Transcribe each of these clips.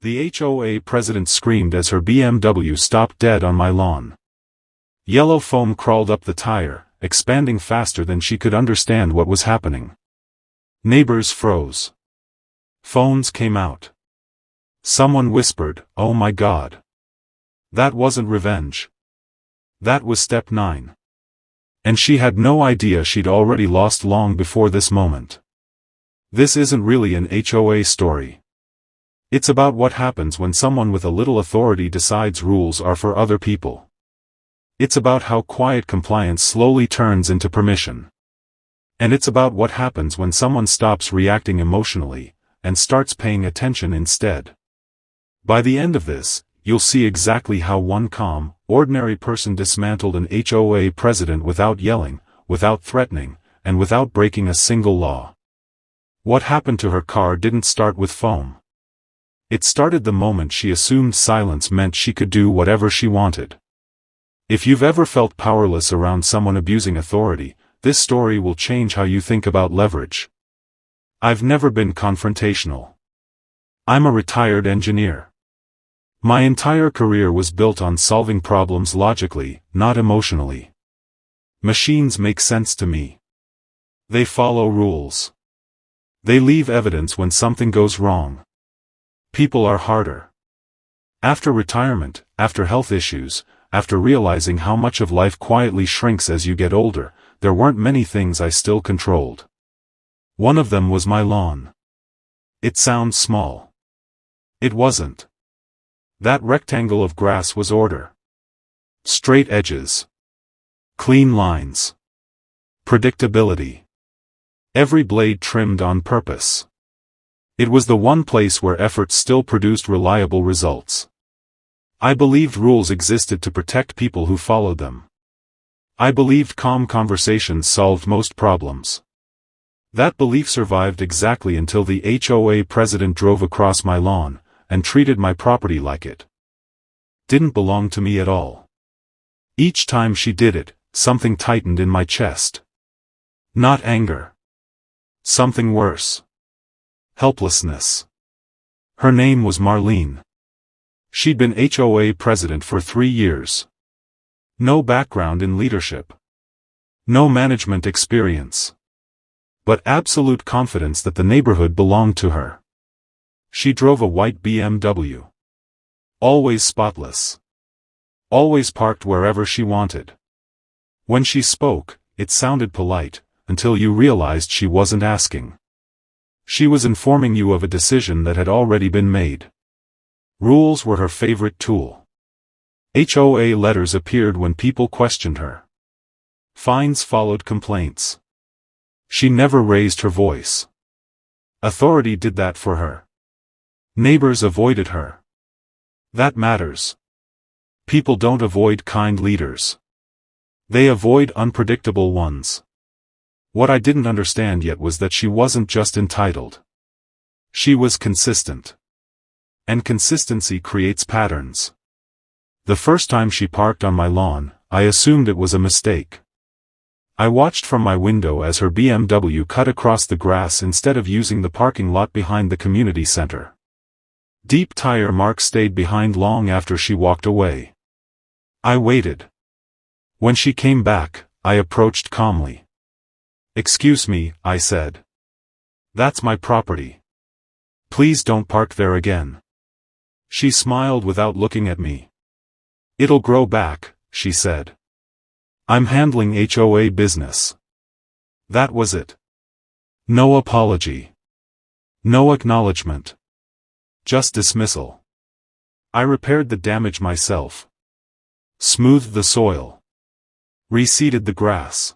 The HOA president screamed as her BMW stopped dead on my lawn. Yellow foam crawled up the tire, expanding faster than she could understand what was happening. Neighbors froze. Phones came out. Someone whispered, "Oh my God." That wasn't revenge. That was step 9. And she had no idea she'd already lost long before this moment. This isn't really an HOA story. It's about what happens when someone with a little authority decides rules are for other people. It's about how quiet compliance slowly turns into permission. And it's about what happens when someone stops reacting emotionally, and starts paying attention instead. By the end of this, you'll see exactly how one calm, ordinary person dismantled an HOA president without yelling, without threatening, and without breaking a single law. What happened to her car didn't start with foam. It started the moment she assumed silence meant she could do whatever she wanted. If you've ever felt powerless around someone abusing authority, this story will change how you think about leverage. I've never been confrontational. I'm a retired engineer. My entire career was built on solving problems logically, not emotionally. Machines make sense to me. They follow rules. They leave evidence when something goes wrong. People are harder. After retirement, after health issues, after realizing how much of life quietly shrinks as you get older, there weren't many things I still controlled. One of them was my lawn. It sounds small. It wasn't. That rectangle of grass was order. Straight edges. Clean lines. Predictability. Every blade trimmed on purpose. It was the one place where effort still produced reliable results. I believed rules existed to protect people who followed them. I believed calm conversations solved most problems. That belief survived exactly until the HOA president drove across my lawn, and treated my property like it didn't belong to me at all. Each time she did it, something tightened in my chest. Not anger. Something worse. Helplessness. Her name was Marlene. She'd been HOA president for 3 years. No background in leadership. No management experience. But absolute confidence that the neighborhood belonged to her. She drove a white BMW. Always spotless. Always parked wherever she wanted. When she spoke, it sounded polite, until you realized she wasn't asking. She was informing you of a decision that had already been made. Rules were her favorite tool. HOA letters appeared when people questioned her. Fines followed complaints. She never raised her voice. Authority did that for her. Neighbors avoided her. That matters. People don't avoid kind leaders. They avoid unpredictable ones. What I didn't understand yet was that she wasn't just entitled. She was consistent. And consistency creates patterns. The first time she parked on my lawn, I assumed it was a mistake. I watched from my window as her BMW cut across the grass instead of using the parking lot behind the community center. Deep tire marks stayed behind long after she walked away. I waited. When she came back, I approached calmly. "Excuse me," I said. "That's my property. Please don't park there again." She smiled without looking at me. "It'll grow back," she said. "I'm handling HOA business." That was it. No apology. No acknowledgement. Just dismissal. I repaired the damage myself. Smoothed the soil. Reseeded the grass.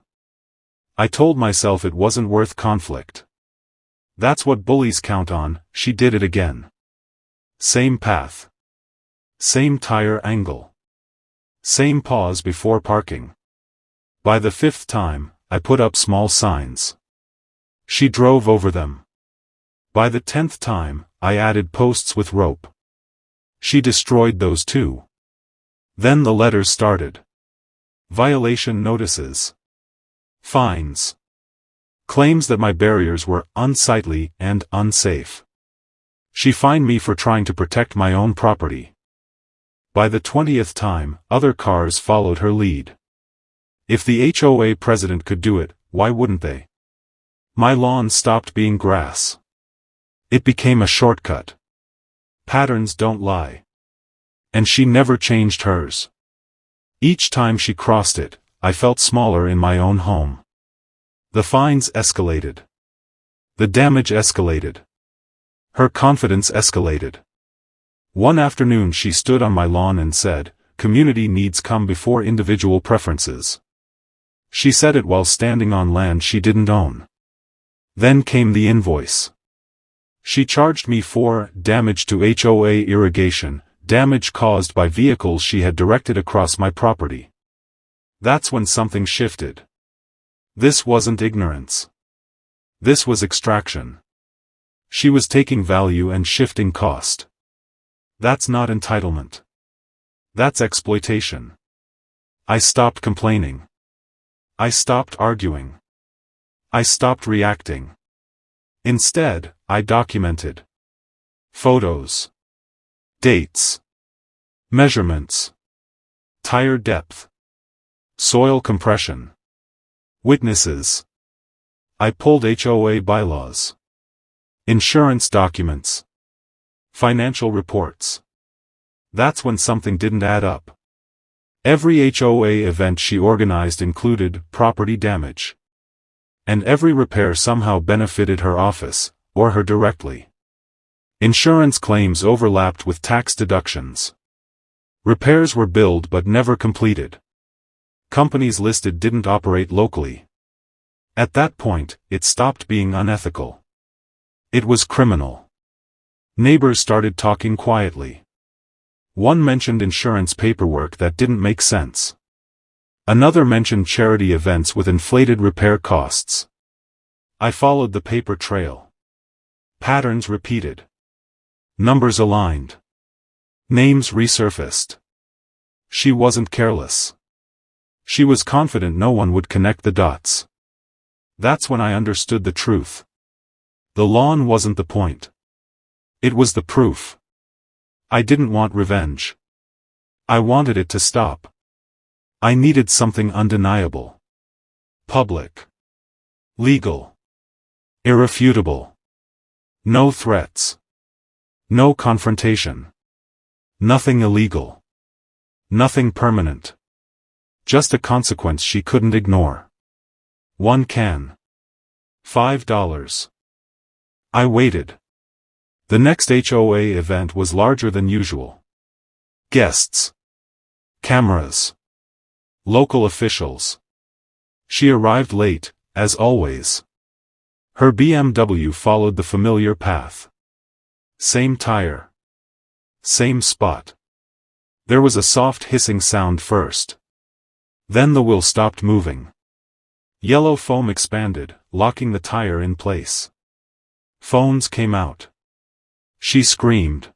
I told myself it wasn't worth conflict. That's what bullies count on. She did it again. Same path. Same tire angle. Same pause before parking. By the 5th time, I put up small signs. She drove over them. By the 10th time, I added posts with rope. She destroyed those too. Then the letters started. Violation notices. Fines. Claims that my barriers were unsightly and unsafe. She fined me for trying to protect my own property. By the 20th time, other cars followed her lead. If the HOA president could do it, why wouldn't they? My lawn stopped being grass. It became a shortcut. Patterns don't lie. And she never changed hers. Each time she crossed it, I felt smaller in my own home. The fines escalated. The damage escalated. Her confidence escalated. One afternoon she stood on my lawn and said, "Community needs come before individual preferences." She said it while standing on land she didn't own. Then came the invoice. She charged me for damage to HOA irrigation, damage caused by vehicles she had directed across my property. That's when something shifted. This wasn't ignorance. This was extraction. She was taking value and shifting cost. That's not entitlement. That's exploitation. I stopped complaining. I stopped arguing. I stopped reacting. Instead, I documented. Photos. Dates. Measurements. Tire depth. Soil compression. Witnesses. I pulled HOA bylaws. Insurance documents. Financial reports. That's when something didn't add up. Every HOA event she organized included property damage. And every repair somehow benefited her office, or her directly. Insurance claims overlapped with tax deductions. Repairs were billed but never completed. Companies listed didn't operate locally. At that point, it stopped being unethical. It was criminal. Neighbors started talking quietly. One mentioned insurance paperwork that didn't make sense. Another mentioned charity events with inflated repair costs. I followed the paper trail. Patterns repeated. Numbers aligned. Names resurfaced. She wasn't careless. She was confident no one would connect the dots. That's when I understood the truth. The lawn wasn't the point. It was the proof. I didn't want revenge. I wanted it to stop. I needed something undeniable. Public. Legal. Irrefutable. No threats. No confrontation. Nothing illegal. Nothing permanent. Just a consequence she couldn't ignore. One can. $5. I waited. The next HOA event was larger than usual. Guests. Cameras. Local officials. She arrived late, as always. Her BMW followed the familiar path. Same tire. Same spot. There was a soft hissing sound first. Then the wheel stopped moving. Yellow foam expanded, locking the tire in place. Phones came out. She screamed.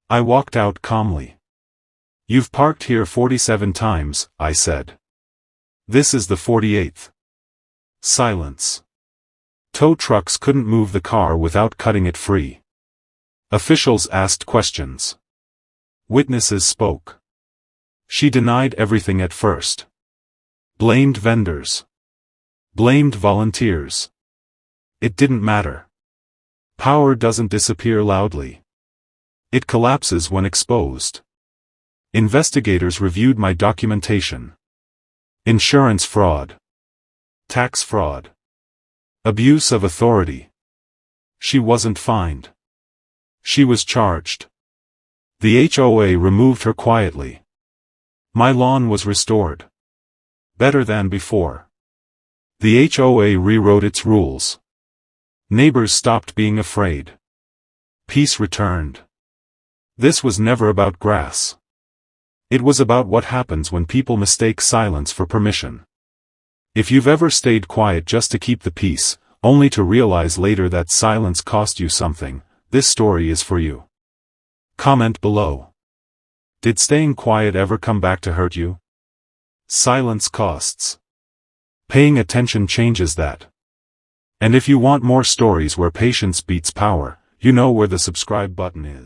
I walked out calmly. "You've parked here 47 times, I said. This is the 48th. Silence. Tow trucks couldn't move the car without cutting it free. Officials asked questions. Witnesses spoke. She denied everything at first. Blamed vendors. Blamed volunteers. It didn't matter. Power doesn't disappear loudly. It collapses when exposed. Investigators reviewed my documentation. Insurance fraud. Tax fraud. Abuse of authority. She wasn't fined. She was charged. The HOA removed her quietly. My lawn was restored. Better than before. The HOA rewrote its rules. Neighbors stopped being afraid. Peace returned. This was never about grass. It was about what happens when people mistake silence for permission. If you've ever stayed quiet just to keep the peace, only to realize later that silence cost you something, this story is for you. Comment below. Did staying quiet ever come back to hurt you? Silence costs. Paying attention changes that. And if you want more stories where patience beats power, You know where the subscribe button is.